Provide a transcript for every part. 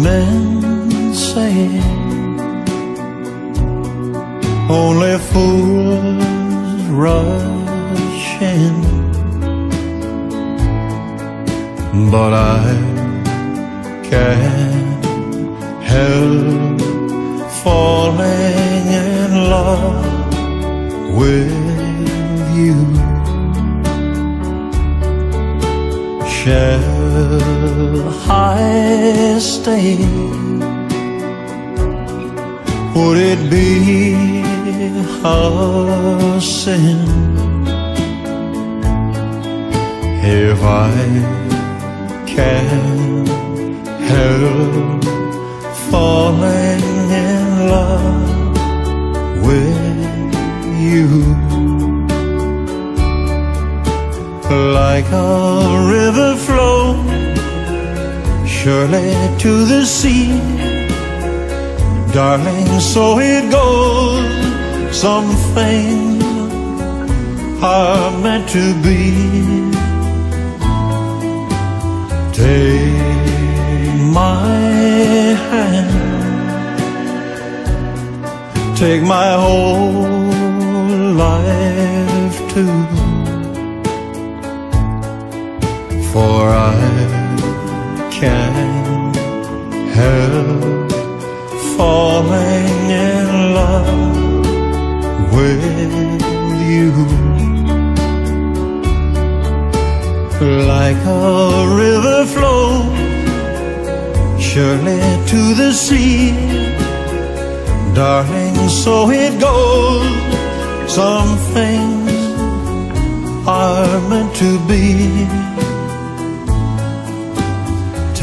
men say only fools rush in, but I can't help falling in love with you. Shall I stay? Would it be a sin if I can't help falling in love with you? Like a river flows surely to the sea, darling, so it goes. Some things are meant to be. Take my hand, take my whole life too, for I can't help falling in love with you. Like a river flows surely to the sea, darling, so it goes. Some things are meant to be.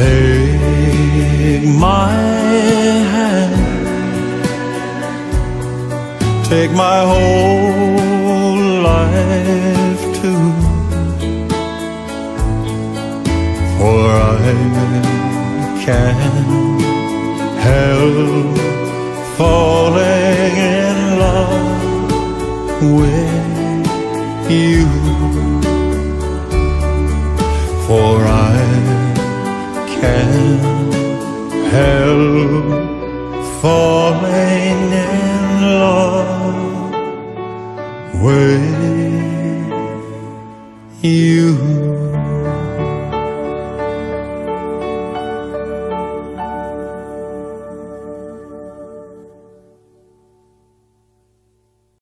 Take my hand, take my whole life too, for I can't help falling in love with you, for I can't help falling in love with you.